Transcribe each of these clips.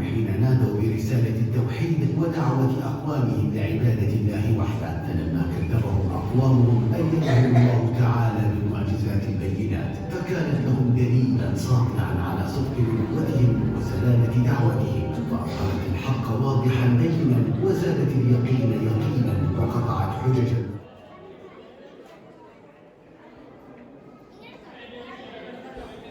حين نادوا برسالة التوحيد ودعوة أقوامهم لعبادة الله وحده، فلما كذبهم أقوامهم أيدهم الله تعالى بالمعجزات البينات، فكانت لهم دليلا ساطعا على صدق نبوتهم وسلامة دعوتهم، فأظهرت الحق واضحا بينا وزادت اليقين يقينا وقطعت حججا.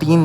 3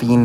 3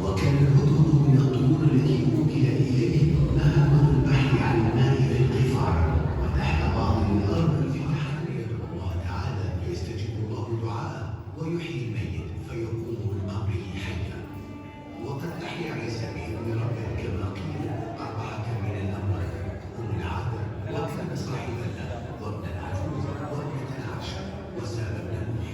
وكان الهدهد من الطيور التي وكل إليه مهمة البحث عن الماء في القفار وتحت باطن الأرض في البحر، يدعو الله تعالى فيستجيب الله دعاءه ويحيي الميت فيقوم من قبره حيا. وقد أحيا عيسى بإذن ربه كما قيل 4 من الأموات، هم العذر وكان صاحبا له وابن العجوز وابنة العشر وسام بن نوح.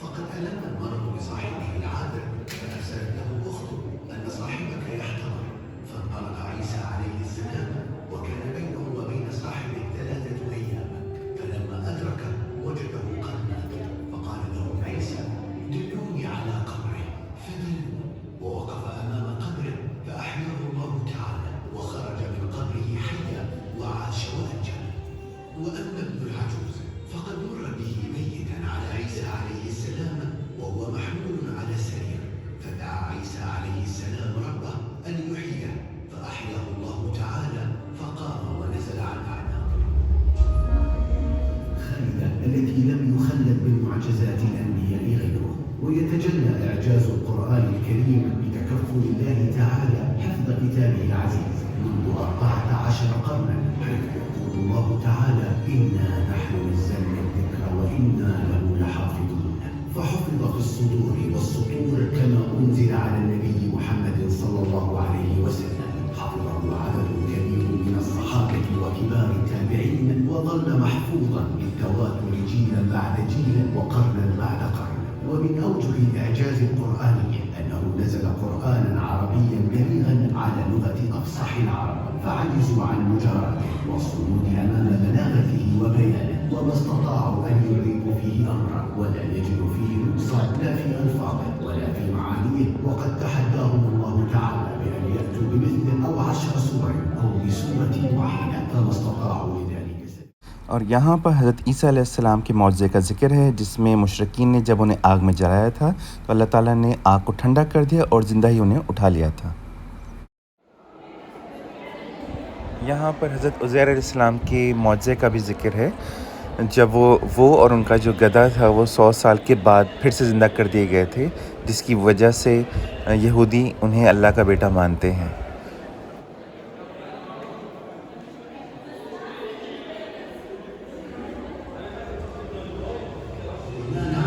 فقد ألم المرض بصاحبه العابر فأرسلت له أخته أن صاحبك يحتضر، فانطلق عيسى عليه السلام وكان بينه وبين صاحبه 3 أيام، فلما أدركه وجده قد مات، فقال له عيسى دلوني على قبره فدلوه، ووقف أمام قبره فأحياه الله تعالى وخرج من قبره حيا وعاش وأنجب. وأما ابن العجوز فقد مر به ميتا على عيسى عليه السلام وهو محمول على السرير، فدعا عيسى عليه السلام ربه أن يحييه فأحياه الله تعالى فقام ونزل عن أعناقه. خالدة التي لم يخلد بالمعجزات الأنبياء غيره، ويتجلى إعجاز القرآن الكريم بتكفل الله تعالى حفظ كتابه العزيز منذ 14 قرنا، حيث يقول الله تعالى إنا نحن نزلنا الذكر وإنا له لحافظون، فحفظ في الصدور والصدور والسطور كما أنزل على النبي محمد صلى الله عليه وسلم. حفظه عدد كبير من الصحابة وكبار التابعين، وظل محفوظا بالتواتر جيلا بعد جيل وقرنا بعد قرن. ومن أوجه الإعجاز القرآني أنه نزل قرآنا عربيا بليغا على لغة أفصح العرب، فعجزوا عن مجاراته والصمود أمام بلاغته وبيانه، وما استطاعوا أن يدركوا فيه أمرا ولا يجدوا فيه نقصا لا في ألفاظه ولا في معانيه. وقد تحداهم الله تعالى بأن يأتوا بمثل أو 10 سور أو بسورة واحدة، فما استطاعوا لذلك. اور یہاں پر حضرت عیسیٰ علیہ السلام کے معجزے کا ذکر ہے، جس میں مشرکین نے جب انہیں آگ میں جلایا تھا تو اللہ تعالیٰ نے آگ کو ٹھنڈا کر دیا اور زندہ ہی انہیں اٹھا لیا تھا۔ یہاں پر حضرت عزیر علیہ السلام کے معجزے کا بھی ذکر ہے، جب وہ اور ان کا جو گدھا تھا وہ 100 سال کے بعد پھر سے زندہ کر دیے گئے تھے، جس کی وجہ سے یہودی انہیں اللہ کا بیٹا مانتے ہیں۔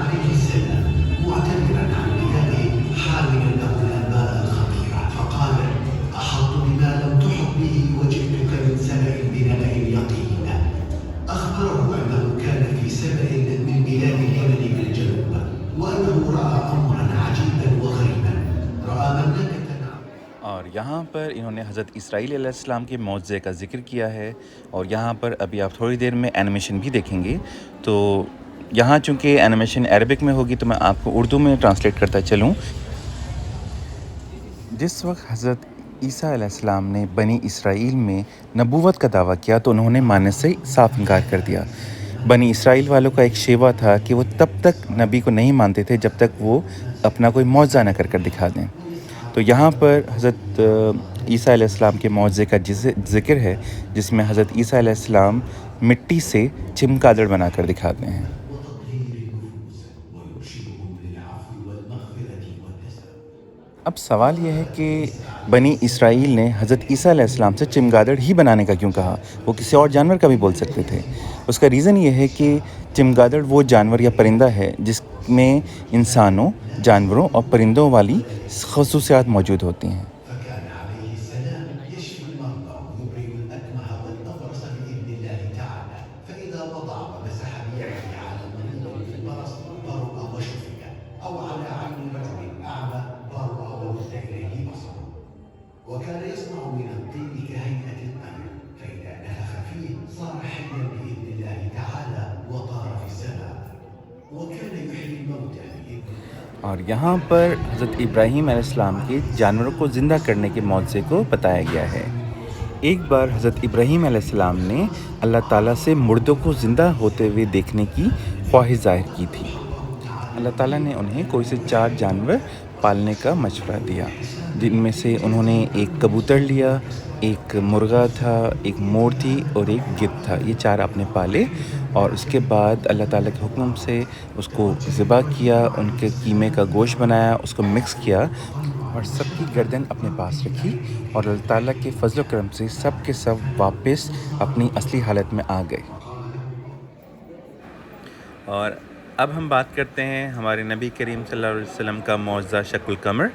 عليه السلام معتبرا عن بلاده حاملا له الانباء الخطيره، فقال: احط بما لم تحط به وجئتك من سبأ بنبأ يقين. اخبره انه كان في سبأ من بلاد اليمن بالجنوب، وانه راى امرا عجيبا وغريبا، راى مملكه. اور یہاں پر انہوں نے حضرت اسرائیل علیہ السلام کے معجزے کا ذکر کیا ہے، اور یہاں پر ابھی آپ تھوڑی دیر میں اینیمیشن بھی دیکھیں گے۔ تو یہاں چونکہ اینیمیشن عربک میں ہوگی تو میں آپ کو اردو میں ٹرانسلیٹ کرتا چلوں۔ جس وقت حضرت عیسیٰ علیہ السلام نے بنی اسرائیل میں نبوت کا دعویٰ کیا تو انہوں نے ماننے سے صاف انکار کر دیا۔ بنی اسرائیل والوں کا ایک شیوا تھا کہ وہ تب تک نبی کو نہیں مانتے تھے جب تک وہ اپنا کوئی معجزہ نہ کر دکھا دیں۔ تو یہاں پر حضرت عیسیٰ علیہ السلام کے معجزے کا ذکر ہے، جس میں حضرت عیسیٰ علیہ السلام مٹی سے چمگادڑ بنا کر دکھاتے ہیں۔ اب سوال یہ ہے کہ بنی اسرائیل نے حضرت عیسیٰ علیہ السلام سے چمگادڑ ہی بنانے کا کیوں کہا؟ وہ کسی اور جانور کا بھی بول سکتے تھے۔ اس کا ریزن یہ ہے کہ چمگادڑ وہ جانور یا پرندہ ہے جس میں انسانوں، جانوروں اور پرندوں والی خصوصیات موجود ہوتی ہیں۔ فكان عليه السلام يشفي المرضى ويبرئ الأكمه والأبرص بإذن الله تعالى، فإذا وضع ومسح بيده على المريض بالبرص برؤ وشفي، أو على عين رجل أعمى برؤ ورد إليه بصره. وكان يصنع من الطين كهيئة الطير، فإذا نفخ فيه صار حيا بإذن الله تعالى وطار في السماء. وكان يحيي الموتى بإذن الله. اور یہاں پر حضرت ابراہیم علیہ السلام کے جانوروں کو زندہ کرنے کے معجزے کو بتایا گیا ہے۔ ایک بار حضرت ابراہیم علیہ السلام نے اللہ تعالیٰ سے مردوں کو زندہ ہوتے ہوئے دیکھنے کی خواہش ظاہر کی تھی۔ اللہ تعالیٰ نے انہیں کوئی سے 4 جانور پالنے کا مشورہ دیا، جن میں سے انہوں نے ایک کبوتر لیا، ایک مرغا تھا، ایک مور تھی اور ایک گدھ تھا۔ یہ 4 آپ نے پالے، اور اس کے بعد اللہ تعالیٰ کے حکم سے اس کو ذبح کیا، ان کے قیمے کا گوشت بنایا، اس کو مکس کیا اور سب کی گردن اپنے پاس رکھی، اور اللہ تعالیٰ کے فضل و کرم سے سب کے سب واپس اپنی اصلی حالت میں آ گئے۔ اور اب ہم بات کرتے ہیں ہمارے نبی کریم صلی اللہ علیہ وسلم کا معجزہ شق القمر۔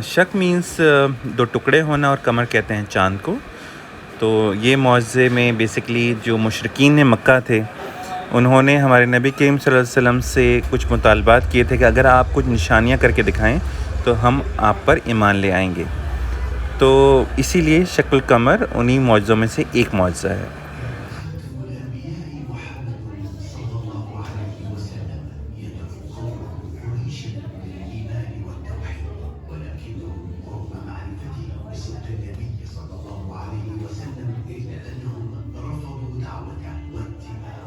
شق مینس 2 ٹکڑے ہونا، اور قمر کہتے ہیں چاند کو۔ تو یہ معجزے میں بیسکلی جو مشرکین مکہ تھے، انہوں نے ہمارے نبی کریم صلی اللہ علیہ وسلم سے کچھ مطالبات کیے تھے کہ اگر آپ کچھ نشانیاں کر کے دکھائیں تو ہم آپ پر ایمان لے آئیں گے۔ تو اسی لیے شق القمر انہی معجزوں میں سے ایک معجزہ ہے۔ خاتم الأنبياء محمد صلى الله عليه وسلم يدعو قومه قريشا للإيمان والتوحيد، ولكنهم رغم معرفتهم بصدق النبي صلى الله عليه وسلم إلا أنهم رفضوا دعوته واتباعه.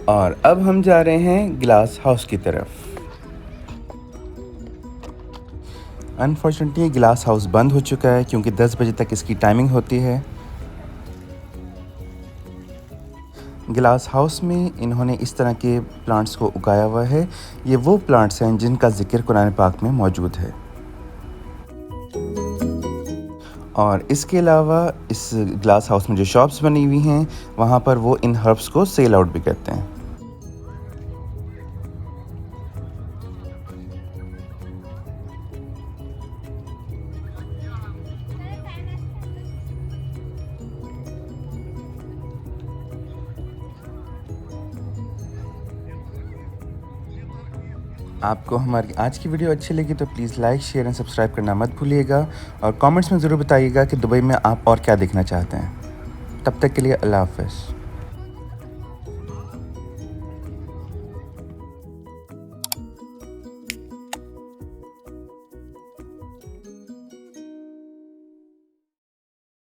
اور اب ہم جا رہے ہیں گلاس ہاؤس کی طرف۔ انفارچونیٹلی گلاس ہاؤس بند ہو چکا ہے کیونکہ 10 بجے تک اس کی ٹائمنگ ہوتی ہے۔ گلاس ہاؤس میں انہوں نے اس طرح کے پلانٹس کو اگایا ہوا ہے۔ یہ وہ پلانٹس ہیں جن کا ذکر قرآن پاک میں موجود ہے۔ اور اس کے علاوہ اس گلاس ہاؤس میں جو شاپس بنی ہوئی ہیں وہاں پر وہ ان ہربس کو سیل آؤٹ بھی کرتے ہیں۔ آپ کو ہماری آج کی ویڈیو اچھی لگی تو please like share and subscribe کرنا مت بھولیے گا، اور کامنٹس میں ضرور بتائیے گا کہ دبئی میں آپ اور کیا دیکھنا چاہتے ہیں۔ تب تک کے لیے اللہ حافظ۔